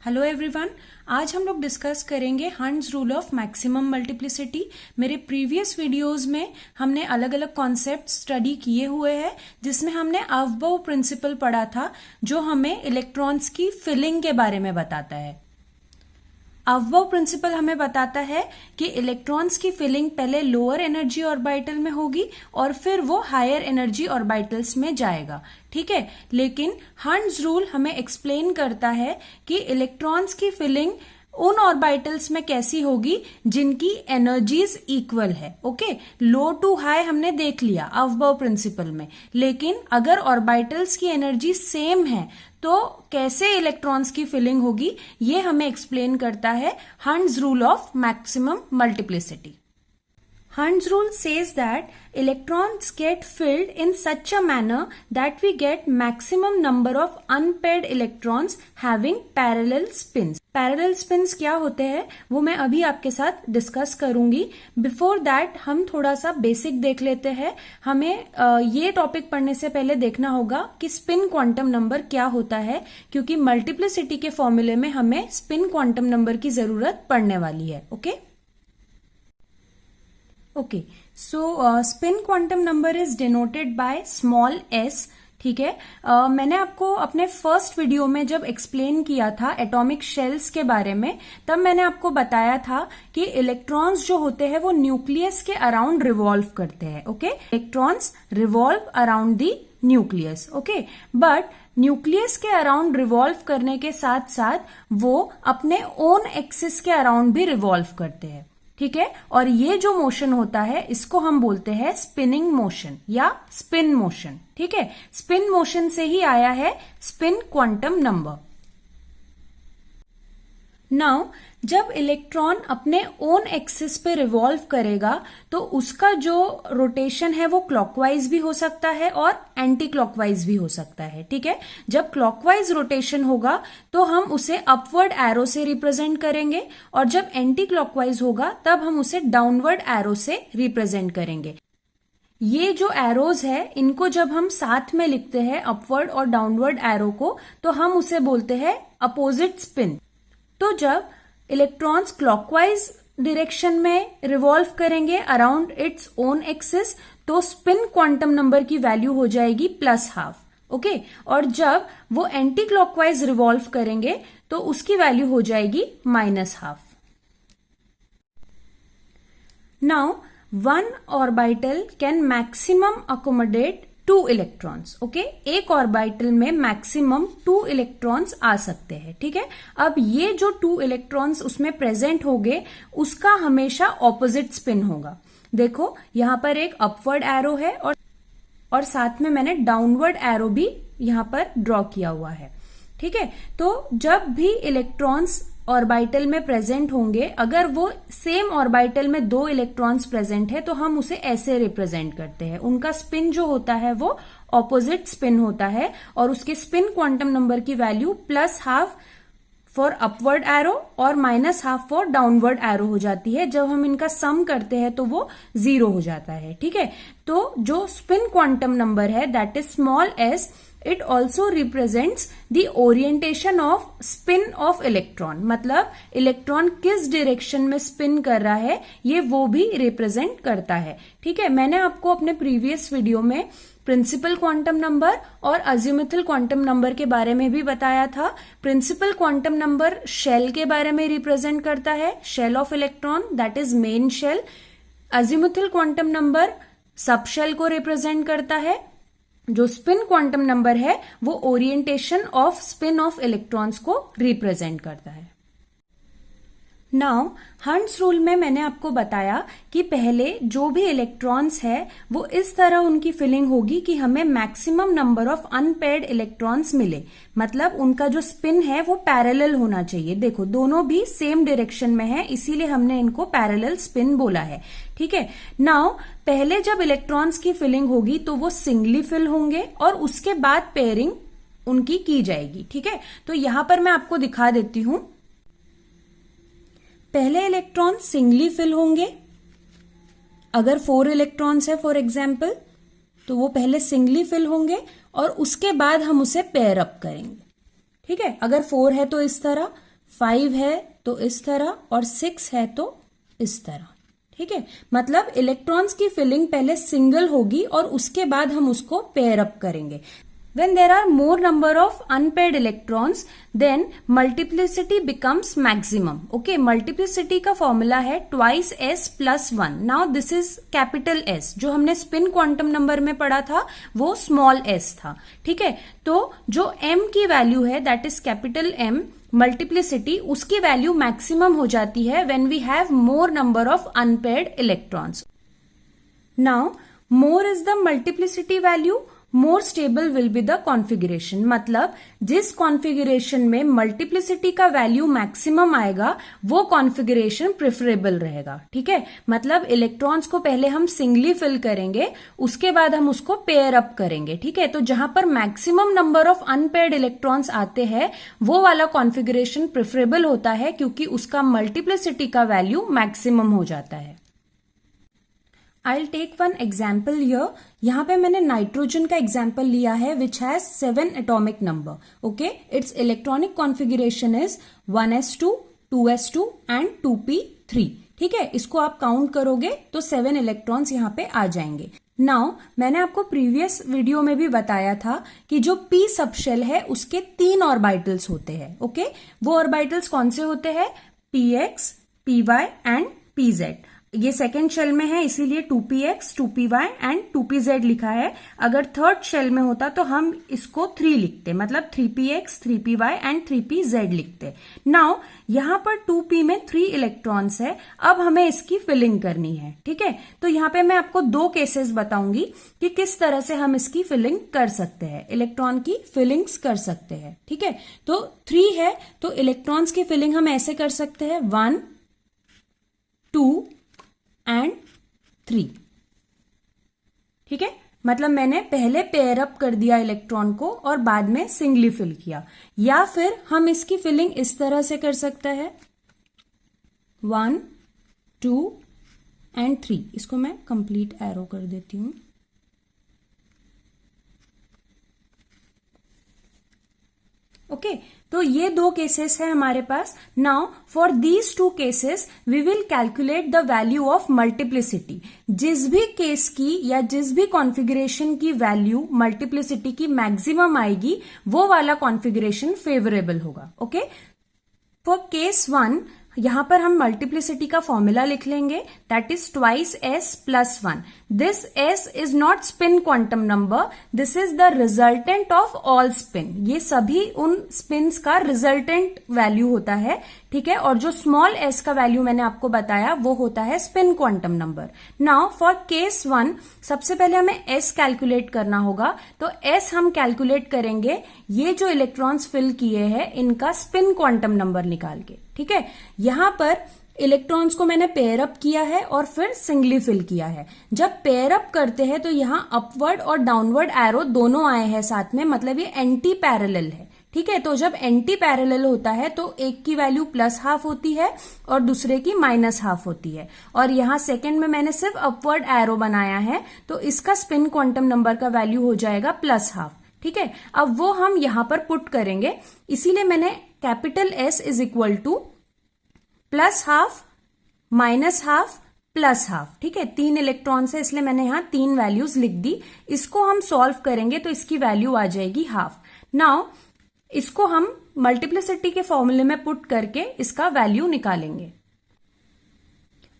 Hello everyone, आज हम लोग डिस्कस करेंगे hunts rule of maximum multiplicity. मेरे प्रीवियस वीडियोस में हमने अलग अलग कॉन्सेप्ट स्टडी किए हुए हैं, जिसमें हमने अवबव प्रिंसिपल पढ़ा था, जो हमें इलेक्ट्रॉन्स की फिलिंग के बारे में बताता है। अवबव प्रिंसिपल हमें बताता है कि इलेक्ट्रॉन्स की फिलिंग पहले लोअर एनर्जी ऑर्बिटल में होगी और फिर वो हायर एनर्जी ऑर्बिटल्स में जाएगा। ठीक है, लेकिन हंट्स रूल हमें एक्सप्लेन करता है कि इलेक्ट्रॉन्स की फिलिंग उन ऑर्बिटल्स में कैसी होगी जिनकी एनर्जीज इक्वल है। ओके, लो टू हाई हमने देख लिया अवबव प्रिंसिपल में, लेकिन अगर ऑर्बिटल्स की एनर्जी सेम है तो कैसे इलेक्ट्रॉन्स की फिलिंग होगी, ये हमें एक्सप्लेन करता है hunts rule of maximum multiplicity. Hund's rule says that electrons get filled in such a manner that we get maximum number of unpaired electrons having parallel spins. Parallel spins क्या होते हैं वो मैं अभी आपके साथ डिस्कस करूंगी। बिफोर दैट हम थोड़ा सा बेसिक देख लेते हैं। हमें ये टॉपिक पढ़ने से पहले देखना होगा कि स्पिन क्वांटम नंबर क्या होता है, क्योंकि मल्टीप्लिसिटी के फॉर्मूले में हमें स्पिन क्वांटम नंबर की जरूरत पड़ने वाली है। Okay, so spin quantum number is denoted by small S. ठीक है, मैंने आपको अपने फर्स्ट वीडियो में जब एक्सप्लेन किया था एटॉमिक शेल्स के बारे में, तब मैंने आपको बताया था कि इलेक्ट्रॉन्स जो होते हैं वो न्यूक्लियस के अराउंड रिवॉल्व करते हैं। Okay, electrons revolve around the nucleus. Okay, but nucleus के अराउंड रिवॉल्व करने के साथ साथ वो अपने ओन एक्सिस के अराउंड भी रिवॉल्व करते हैं। ठीक है, और ये जो मोशन होता है इसको हम बोलते हैं स्पिनिंग मोशन या स्पिन मोशन। ठीक है, स्पिन मोशन से ही आया है स्पिन क्वांटम नंबर। नाउ जब इलेक्ट्रॉन अपने ओन एक्सिस पे रिवॉल्व करेगा तो उसका जो रोटेशन है वो क्लॉकवाइज भी हो सकता है और एंटी क्लॉकवाइज भी हो सकता है। ठीक है, जब क्लॉकवाइज रोटेशन होगा तो हम उसे अपवर्ड एरो से रिप्रेजेंट करेंगे, और जब एंटी क्लॉकवाइज होगा तब हम उसे डाउनवर्ड एरो से रिप्रेजेंट करेंगे। ये जो एरोज है इनको जब हम साथ में लिखते हैं अपवर्ड और डाउनवर्ड एरो को, तो हम उसे बोलते हैं अपोजिट स्पिन। तो जब इलेक्ट्रॉन्स क्लॉकवाइज डायरेक्शन में रिवॉल्व करेंगे अराउंड इट्स ओन एक्सिस, तो स्पिन क्वांटम नंबर की वैल्यू हो जाएगी +½ ओके, और जब वो एंटी क्लॉकवाइज रिवॉल्व करेंगे तो उसकी वैल्यू हो जाएगी -½ now one orbital can maximum accommodate 2 electrons. Okay, एक ऑर्बिटल में मैक्सिमम 2 इलेक्ट्रॉन्स आ सकते हैं। ठीक है, अब ये जो 2 इलेक्ट्रॉन्स उसमें प्रेजेंट होंगे उसका हमेशा ऑपोजिट स्पिन होगा। देखो यहां पर एक अपवर्ड एरो है और साथ में मैंने डाउनवर्ड एरो भी यहां पर ड्रॉ किया हुआ है। ठीक है, तो जब भी इलेक्ट्रॉन्स ऑर्बिटल में प्रेजेंट होंगे, अगर वो सेम ऑर्बिटल में 2 इलेक्ट्रॉन्स प्रेजेंट है तो हम उसे ऐसे रिप्रेजेंट करते हैं। उनका स्पिन जो होता है वो ऑपोजिट स्पिन होता है, और उसके स्पिन क्वांटम नंबर की वैल्यू +½ फॉर अपवर्ड एरो और -½ फॉर डाउनवर्ड एरो हो जाती है। जब हम इनका सम करते हैं तो वो 0 हो जाता है। ठीक है, तो जो स्पिन क्वांटम नंबर है that is small s, it also represents the orientation of spin of electron, मतलब इलेक्ट्रॉन किस डायरेक्शन में स्पिन कर रहा है ये वो भी रिप्रेजेंट करता है। ठीक है, मैंने आपको अपने प्रीवियस वीडियो में प्रिंसिपल क्वांटम नंबर और अजीमुथल क्वांटम नंबर के बारे में भी बताया था। प्रिंसिपल क्वांटम नंबर शेल के बारे में रिप्रेजेंट करता है, shell of electron that is main shell. Azimuthal quantum number sub shell को रिप्रेजेंट करता है। जो स्पिन क्वांटम नंबर है वो orientation of spin of electrons को रिप्रेजेंट करता है। नाउ हंट्स रूल में मैंने आपको बताया कि पहले जो भी इलेक्ट्रॉन्स है वो इस तरह उनकी फिलिंग होगी कि हमें maximum number of unpaired electrons मिले, मतलब उनका जो स्पिन है वो पैरेलल होना चाहिए। देखो दोनों भी सेम डायरेक्शन में है, इसीलिए हमने इनको पैरेलल स्पिन बोला है। ठीक है, नाउ पहले जब इलेक्ट्रॉन्स की फिलिंग होगी तो वो सिंगली फिल होंगे और उसके बाद पेयरिंग उनकी की जाएगी। ठीक है, तो यहां पर मैं आपको दिखा देती हूं। पहले इलेक्ट्रॉन सिंगली फिल होंगे। अगर 4 इलेक्ट्रॉन्स है फॉर एग्जाम्पल, तो वो पहले सिंगली फिल होंगे और उसके बाद हम उसे पेयर अप करेंगे। ठीक है, अगर 4 है तो इस तरह, 5 है तो इस तरह और 6 है तो इस तरह। ठीक है, मतलब इलेक्ट्रॉन्स की फिलिंग पहले सिंगल होगी और उसके बाद हम उसको पेयर अप करेंगे। When there are more number of unpaired electrons, then multiplicity becomes maximum. Okay, multiplicity का फॉर्मूला है twice s plus 1. Now this is capital S. जो हमने स्पिन क्वांटम नंबर में पढ़ा था वो स्मॉल s था। ठीक है, तो जो m की वैल्यू है that is capital M, multiplicity, उसकी वैल्यू मैक्सिमम हो जाती है when we have more number of unpaired electrons. Now more is the multiplicity value, more stable will be the configuration. मतलब जिस कॉन्फ़िगरेशन में मल्टीप्लिसिटी का वैल्यू मैक्सिमम आएगा वो कॉन्फ़िगरेशन प्रेफरेबल रहेगा। ठीक है, मतलब इलेक्ट्रॉन्स को पहले हम सिंगली फिल करेंगे, उसके बाद हम उसको पेयर अप करेंगे। ठीक है, तो जहां पर maximum number of unpaired electrons आते हैं वो वाला कॉन्फ़िगरेशन प्रेफरेबल होता है क्योंकि उसका मल्टीप्लिसिटी का वैल्यू मैक्सिमम हो जाता है। I'll take one example here. यहाँ पे मैंने नाइट्रोजन का एग्जाम्पल लिया है which has 7 atomic number. Okay, it's electronic configuration is 1s2, 2s2 and 2p3। ठीक है, इसको आप काउंट करोगे तो 7 इलेक्ट्रॉन्स यहाँ पे आ जाएंगे। नाउ मैंने आपको प्रीवियस वीडियो में भी बताया था कि जो p सबशेल है उसके 3 ऑर्बिटल्स होते हैं। ओके, वो ऑर्बिटल्स कौन से होते हैं? px, py and pz। ये सेकेंड शेल में है इसीलिए 2px, 2py एंड 2pz लिखा है। अगर थर्ड शेल में होता तो हम इसको 3 लिखते, मतलब 3px, 3py एंड 3pz लिखते। नाउ यहाँ पर 2p में 3 इलेक्ट्रॉन्स है, अब हमें इसकी फिलिंग करनी है। ठीक है, तो यहाँ पे मैं आपको 2 केसेस बताऊंगी कि किस तरह से हम इसकी फिलिंग कर सकते हैं, इलेक्ट्रॉन की फिलिंग्स कर सकते हैं। ठीक है, तो 3 है तो इलेक्ट्रॉन्स की फिलिंग हम ऐसे कर सकते हैं 1, 2 एंड 3। ठीक है, मतलब मैंने पहले पेयर अप कर दिया इलेक्ट्रॉन को और बाद में सिंगली फिल किया। या फिर हम इसकी फिलिंग इस तरह से कर सकते हैं 1, 2 एंड 3। इसको मैं कंप्लीट एरो कर देती हूं। ओके, तो ये 2 केसेस है हमारे पास। Now for these 2 cases we will calculate the value of multiplicity. जिस भी केस की या जिस भी कॉन्फ़िगरेशन की वैल्यू मल्टीप्लिसिटी की मैक्सिमम आएगी वो वाला कॉन्फ़िगरेशन फेवरेबल होगा। ओके, फॉर केस 1 यहां पर हम मल्टीप्लिसिटी का फॉर्मूला लिख लेंगे that is twice s plus 1। This s is not spin quantum number, this is the resultant of all spin. ये सभी उन स्पिन्स का रिजल्टेंट वैल्यू होता है। ठीक है, और जो स्मॉल s का वैल्यू मैंने आपको बताया वो होता है spin quantum number. Now for case 1 सबसे पहले हमें s कैलकुलेट करना होगा, तो s हम कैलकुलेट करेंगे ये जो इलेक्ट्रॉन्स फिल किए हैं इनका स्पिन क्वांटम नंबर निकाल के। ठीक है, यहां पर इलेक्ट्रॉन्स को मैंने पेयर अप किया है और फिर सिंगली फिल किया है। जब पेयर अप करते हैं तो यहां अपवर्ड और डाउनवर्ड एरो दोनों आए हैं साथ में, मतलब ये एंटी पैरेलल है। ठीक है, तो जब एंटी पैरेलल होता है तो एक की वैल्यू +½ होती है और दूसरे की -½ होती है। और यहां सेकंड में मैंने सिर्फ अपवर्ड एरो बनाया है तो इसका स्पिन क्वांटम नंबर का वैल्यू हो जाएगा +½ ठीक है, अब वो हम यहां पर पुट करेंगे, इसीलिए मैंने capital S is equal to +½ -½ +½ ठीक है, 3 इलेक्ट्रॉन से इसलिए मैंने यहां 3 वैल्यूज लिख दी। इसको हम सॉल्व करेंगे तो इसकी वैल्यू आ जाएगी ½ नाउ इसको हम मल्टीप्लिसिटी के फॉर्मूले में पुट करके इसका वैल्यू निकालेंगे।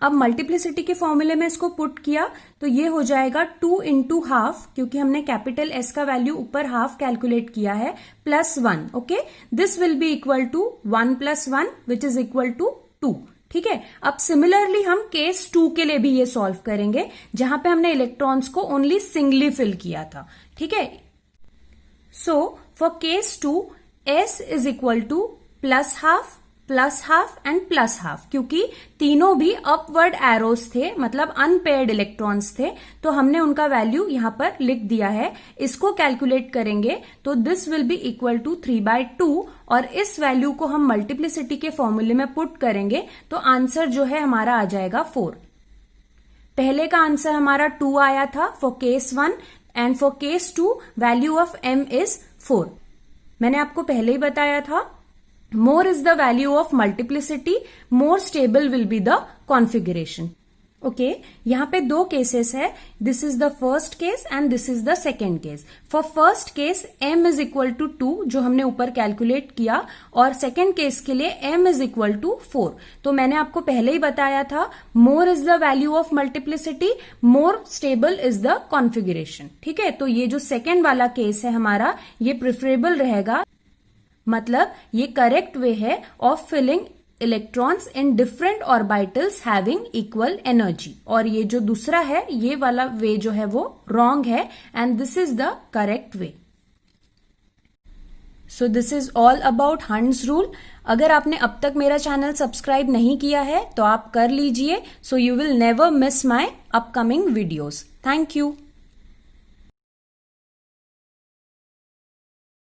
अब मल्टीप्लिसिटी के फॉर्मूले में इसको पुट किया तो ये हो जाएगा 2 × ½ क्योंकि हमने कैपिटल S का वैल्यू ऊपर ½ कैलकुलेट किया है +1। Okay, this will be equal to 1 + 1 which is equal to 2। ठीक है, अब सिमिलरली हम केस 2 के लिए भी ये सॉल्व करेंगे जहां पे हमने इलेक्ट्रॉन्स को ओनली सिंगली फिल किया था। ठीक है, so for case 2 S is equal to +½ +½ and +½ क्योंकि तीनों भी अपवर्ड एरोज थे, मतलब अनपेयर्ड इलेक्ट्रॉन्स थे, तो हमने उनका वैल्यू यहां पर लिख दिया है। इसको कैलकुलेट करेंगे तो this will be equal to 3/2 और इस वैल्यू को हम मल्टीप्लिसिटी के फॉर्मूले में पुट करेंगे तो आंसर जो है हमारा आ जाएगा 4। पहले का आंसर हमारा 2 आया था for case 1 and for case 2 value of m is 4। मैंने आपको पहले ही बताया था more is the value of multiplicity, more stable will be the configuration. Okay यहाँ पे दो केसेस है. This is the first case and this is the second case. For first case m is equal to 2 जो हमने ऊपर calculate किया, और second case के लिए m इज इक्वल टू 4. तो मैंने आपको पहले ही बताया था, मोर is the value of multiplicity, more stable is the configuration. ठीक है, तो ये जो सेकेंड वाला केस है हमारा, ये प्रिफरेबल रहेगा. मतलब ये करेक्ट वे है of filling electrons in different orbitals having equal energy. और ये जो दूसरा है, ये वाला वे जो है वो रॉन्ग है, and this is the correct way. So this is all about hunts rule. अगर आपने अब तक मेरा चैनल सब्सक्राइब नहीं किया है तो आप कर लीजिए, so you will never miss my upcoming videos. Thank you.